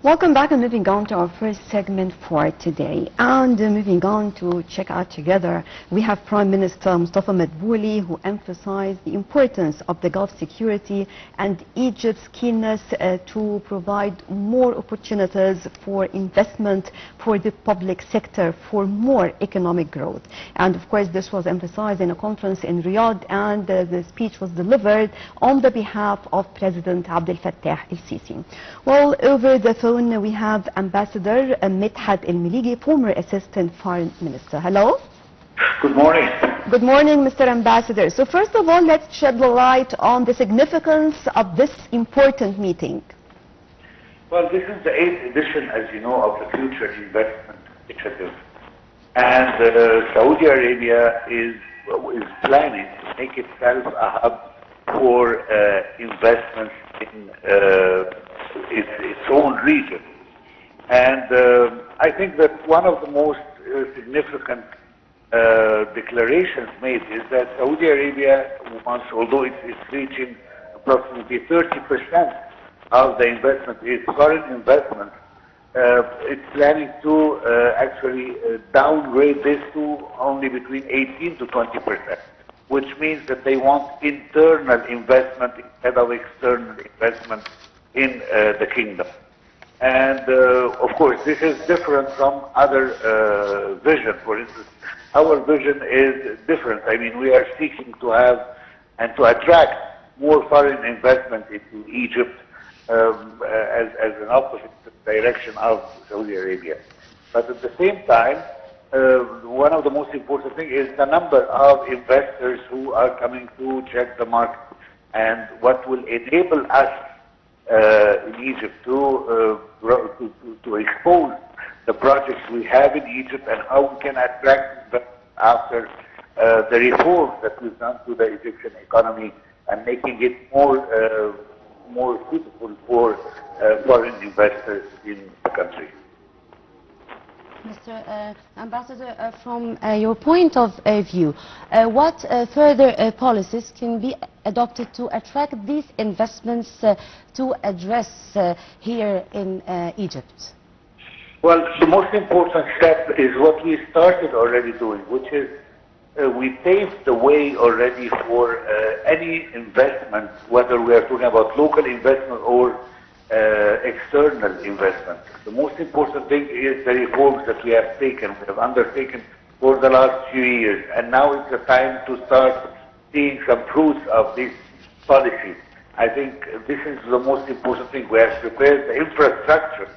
Welcome back and moving on to our first segment for today. And moving on to check out together, we have Prime Minister Mustafa Madbouli, who emphasized the importance of the Gulf security and Egypt's keenness to provide more opportunities for investment for the public sector for more economic growth. And of course, this was emphasized in a conference in Riyadh, and the speech was delivered on the behalf of President Abdel Fattah el-Sisi. Well, over the phone we have Ambassador Medhat Miligy, former Assistant Foreign Minister. Hello. Good morning. Good morning, Mr. Ambassador. So first of all, let's shed the light on the significance of this important meeting. Well, this is the 8th edition, as you know, of the Future Investment Initiative. And Saudi Arabia is planning to make itself a hub for investments in its own region. And I think that one of the most significant declarations made is that Saudi Arabia wants, although it's reaching approximately 30% of the investment is foreign investment, it's planning to actually downgrade this to only between 18 to 20%, which means that they want internal investment instead of external investment in the kingdom. And of course, this is different from other vision. For instance, our vision is different. I mean, we are seeking to have and to attract more foreign investment into Egypt as an opposite direction of Saudi Arabia. But at the same time, one of the most important things is the number of investors who are coming to check the market, and what will enable us in Egypt to expose the projects we have in Egypt and how we can attract them after the reforms that we've done to the Egyptian economy and making it more suitable for foreign investors in the country. Mr. Ambassador, from your point of view, what further policies can be adopted to attract these investments to address here in Egypt? Well, the most important step is what we started already doing, which is we paved the way already for any investment, whether we are talking about local investment or external investment. The most important thing is the reforms that we have undertaken for the last few years, and now it's the time to start seeing some fruits of this policy. I think this is the most important thing. We have prepared the infrastructure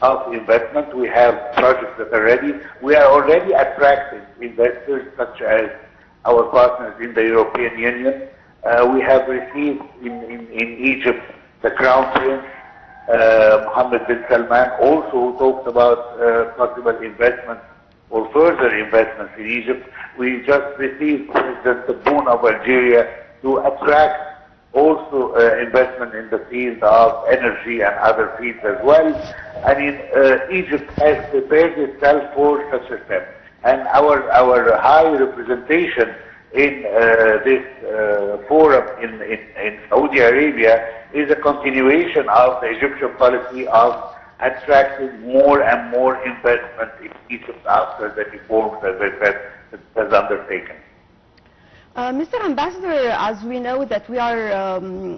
of investment. We have projects that are ready. We are already attracting investors such as our partners in the European Union. We have received in Egypt the Crown Prince, Mohammed bin Salman, also talked about possible investments or further investments in Egypt. We just received President Tebboune of Algeria to attract also investment in the field of energy and other fields as well. I mean, Egypt has prepared itself for such a step. And our high representation in this forum in Saudi Arabia is a continuation of the Egyptian policy of attracting more and more investment in Egypt after the reforms, as I said, it has undertaken. Mr. Ambassador, as we know that we are,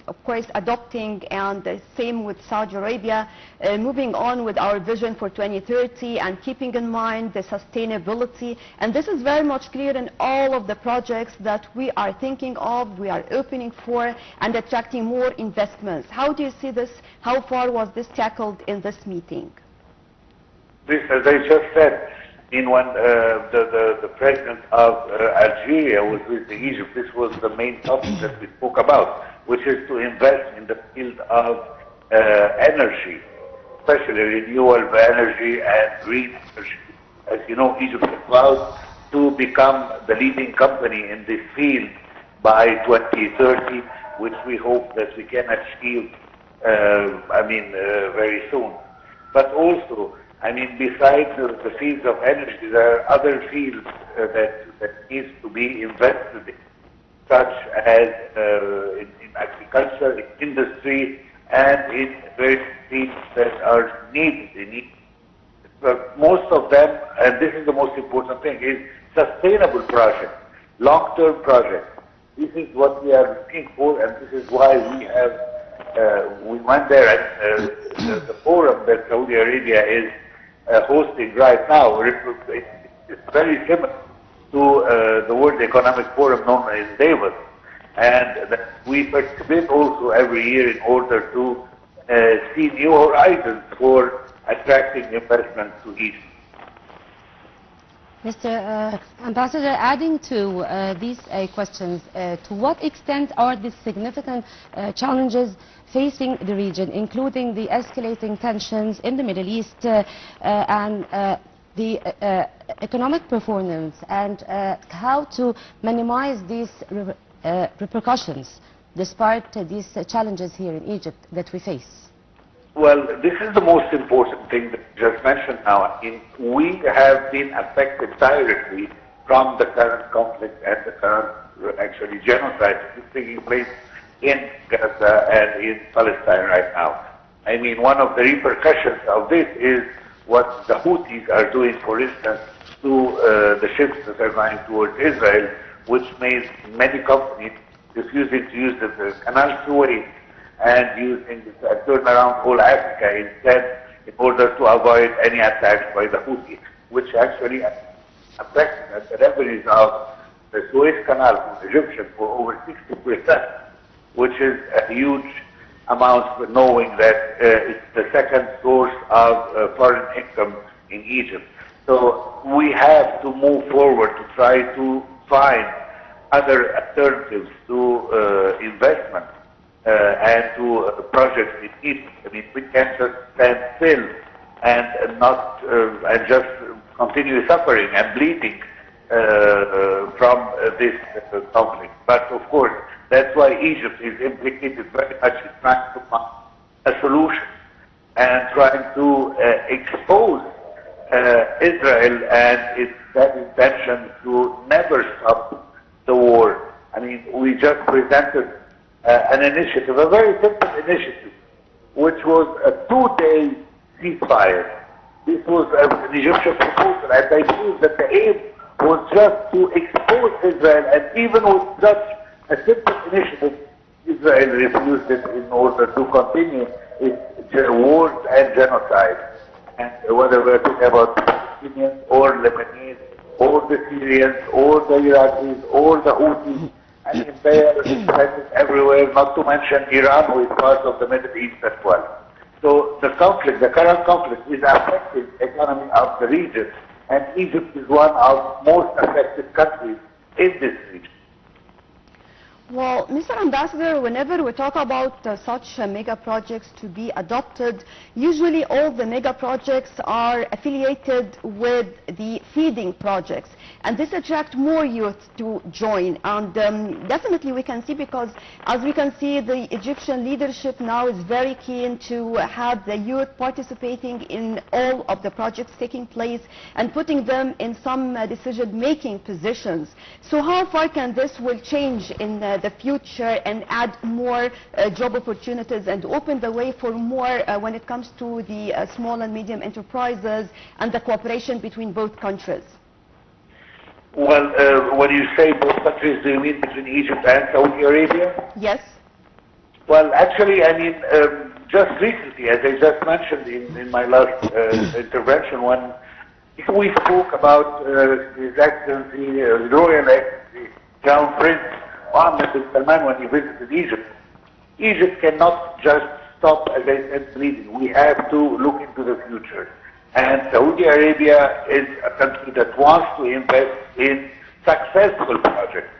of course, adopting, and the same with Saudi Arabia, moving on with our vision for 2030 and keeping in mind the sustainability. And this is very much clear in all of the projects that we are thinking of, we are opening for, and attracting more investments. How do you see this? How far was this tackled in this meeting? This, as I just said, when the president of Algeria was visiting Egypt, this was the main topic that we spoke about, which is to invest in the field of energy, especially renewable energy and green energy. As you know, Egypt is proud to become the leading company in this field by 2030, which we hope that we can achieve, very soon. But also, I mean, besides the fields of energy, there are other fields that needs to be invested in, such as in agriculture, in industry, and in various fields that are needed in Egypt. But most of them, and this is the most important thing, is sustainable projects, long-term projects. This is what we are looking for, and this is why we went there, and the forum that Saudi Arabia is hosting right now, it's very similar to the World Economic Forum known as Davos, and we participate also every year in order to see new horizons for attracting investment to Egypt. Mr. Ambassador, adding to these questions, to what extent are the significant challenges facing the region, including the escalating tensions in the Middle East and the economic performance, and how to minimize these repercussions despite these challenges here in Egypt that we face? Well, this is the most important thing that you just mentioned now. We have been affected directly from the current conflict and the current, actually, genocide that is taking place in Gaza and in Palestine right now. I mean, one of the repercussions of this is what the Houthis are doing, for instance, to the ships that are going towards Israel, which made many companies refusing to use the canal throughway and using turn around whole Africa instead, in order to avoid any attacks by the Houthis, which actually affected the revenues of the Suez Canal from Egyptians for over 60%, which is a huge amount, knowing that it's the second source of foreign income in Egypt. So we have to move forward to try to find other alternatives to investment and to projects in Egypt. I mean, we can't just stand still and not and just continue suffering and bleeding from this conflict. But of course, that's why Egypt is implicated very much in trying to find a solution and trying to expose Israel and its bad intention to never stop the war. I mean, we just presented an initiative, a very simple initiative, which was a 2-day ceasefire. This was an Egyptian proposal, and I believe that the aim was just to expose Israel, and even with such a simple initiative, Israel refused it in order to continue its wars and genocide. And whether we're talking about Palestinians or Lebanese or the Syrians or the Iraqis or the Houthis, and they are present everywhere, not to mention Iran, who is part of the Middle East as well. So the conflict, the current conflict, is affecting the economy of the region, and Egypt is one of most affected countries in this region. Well, Mr. Ambassador, whenever we talk about such mega projects to be adopted, usually all the mega projects are affiliated with the feeding projects, and this attracts more youth to join. And definitely we can see, because as we can see, the Egyptian leadership now is very keen to have the youth participating in all of the projects taking place and putting them in some decision-making positions. So how far can this will change in the future and add more job opportunities and open the way for more when it comes to the small and medium enterprises and the cooperation between both countries? Well, when you say both countries, do you mean between Egypt and Saudi Arabia? Yes. Well, actually, I mean, just recently, as I just mentioned in my last intervention, when we spoke about His Excellency, Royal Excellency, Crown Prince Mohammed bin Salman, when he visited Egypt. Egypt cannot just stop, as I said, bleeding. We have to look into the future. And Saudi Arabia is a country that wants to invest in successful projects.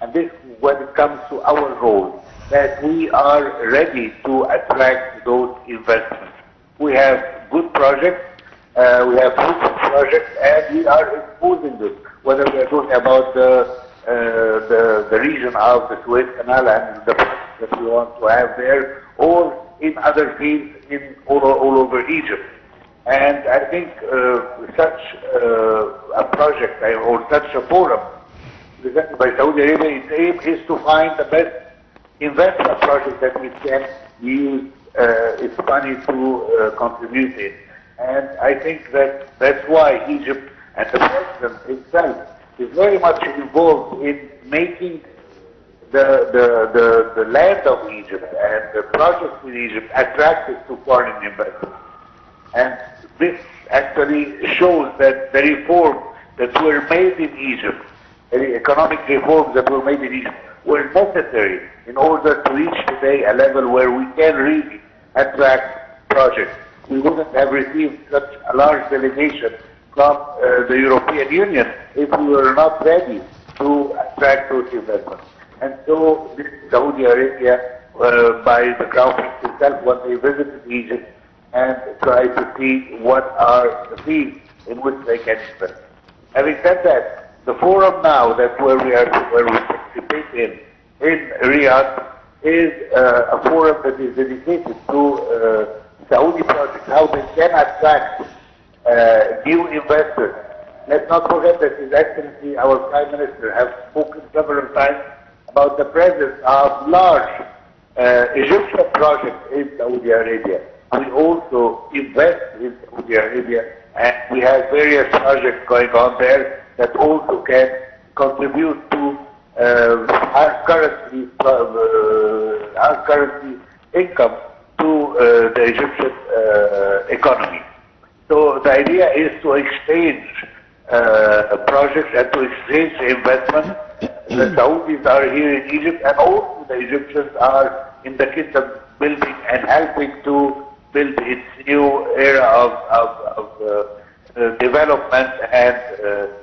And this, when it comes to our role, that we are ready to attract those investments. We have good projects, we have fruitful projects, and we are exposing this, whether we are talking about the region of the Suez Canal and the projects that we want to have there, or in other fields in all over Egypt. And I think such a project or such a forum presented by Saudi Arabia, its aim is to find the best investment project that we can use its money to contribute in. And I think that that's why Egypt and the president himself is very much involved in making the land of Egypt and the projects in Egypt attractive to foreign investors. And this actually shows that the reforms that were made in Egypt, the economic reforms that were made in Egypt, were necessary in order to reach today a level where we can really attract projects. We wouldn't have received such a large delegation from the European Union if we were not ready to attract those investments. And so this Saudi Arabia, by the Crown Prince himself, when they visited Egypt and tried to see what are the fields in which they can invest. Having said that, the forum now where we participate in Riyadh is a forum that is dedicated to Saudi projects, how they can attract new investors. Let's not forget that His Excellency, our Prime Minister, has spoken several times about the presence of large Egyptian projects in Saudi Arabia. We also invest in Saudi Arabia, and we have various projects going on there that also can contribute to our currency income to the Egyptian economy. So the idea is to exchange projects and to exchange investment. The Saudis are here in Egypt, and also the Egyptians are in the kingdom building and helping to build its new era of development and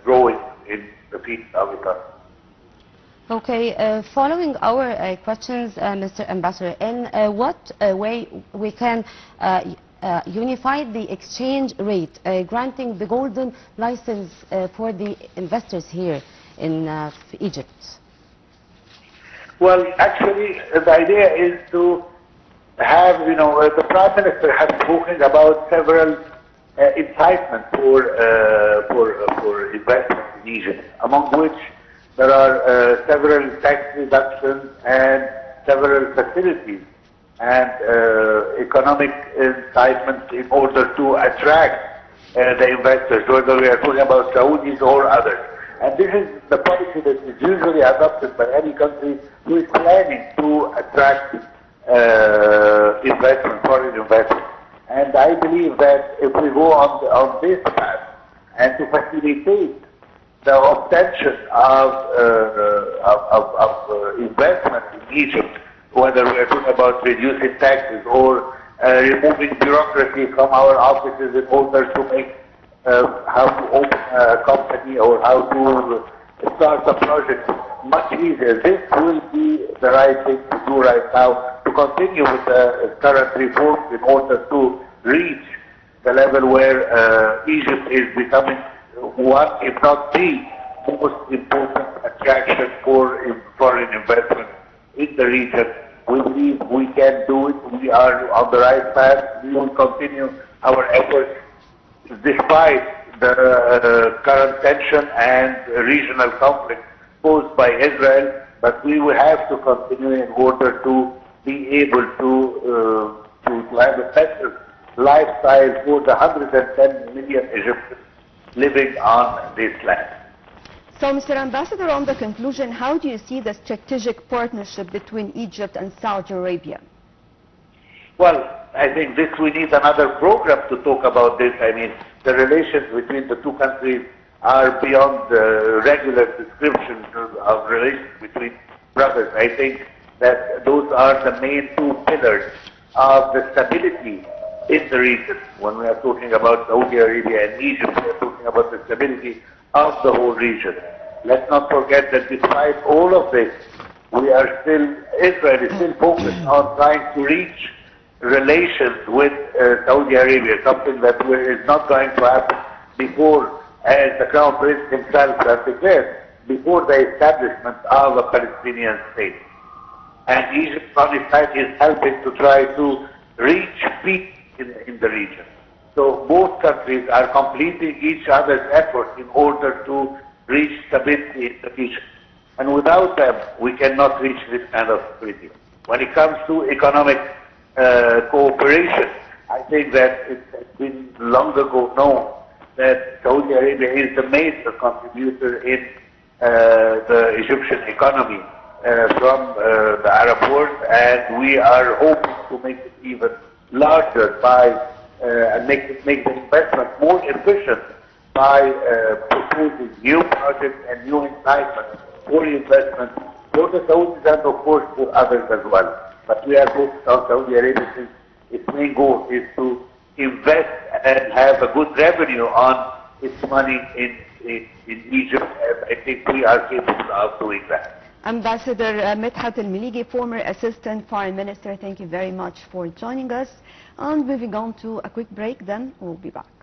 growing in the field of economy. Okay, following our questions, Mr. Ambassador, in what way we can unify the exchange rate, granting the golden license for the investors here in Egypt? Well, actually, the idea is to have, the Prime Minister has spoken about several incitements for investment in Egypt, among which there are several tax reductions and several facilities and economic incitements in order to attract the investors, whether we are talking about Saudis or others. And this is the policy that is usually adopted by any country who is planning to attract investment, foreign investment. And I believe that if we go on this path and to facilitate the obtention of investment in Egypt, whether we are talking about reducing taxes or removing bureaucracy from our offices in order to make how to open a company or how to start a project much easier. This will be the right thing to do right now, to continue with the current reforms in order to reach the level where Egypt is becoming one, if not the most important attraction for foreign investment in the region. We believe we can do it. We are on the right path. We will continue our efforts despite the current tension and regional conflict posed by Israel, but we will have to continue in order to be able to have a better lifestyle for the 110 million Egyptians living on this land. So, Mr. Ambassador, on the conclusion, how do you see the strategic partnership between Egypt and Saudi Arabia? Well, I think we need another program to talk about this. I mean, the relations between the two countries are beyond the regular description of relations between brothers. I think that those are the main two pillars of the stability in the region. When we are talking about Saudi Arabia and Egypt, we are talking about the stability of the whole region. Let's not forget that despite all of this, Israel is still focused on trying to reach relations with Saudi Arabia, something that is not going to happen before, as the Crown Prince himself has declared, before the establishment of a Palestinian state. And Egypt on its side is helping to try to reach peace in the region. So both countries are completing each other's efforts in order to reach stability in the region. And without them, we cannot reach this kind of stability. When it comes to economic cooperation. I think that it has been long ago known that Saudi Arabia is the major contributor in the Egyptian economy from the Arab world, and we are hoping to make it even larger by and make the investment more efficient by proposing new projects and new incitements for investment for the Saudis and of course for others as well. But we are focused on Saudi Arabia since its main goal is to invest and have a good revenue on its money in Egypt, and I think we are capable of doing that. Ambassador Medhat Miligy, former Assistant Foreign Minister, thank you very much for joining us. And moving on to a quick break, then we'll be back.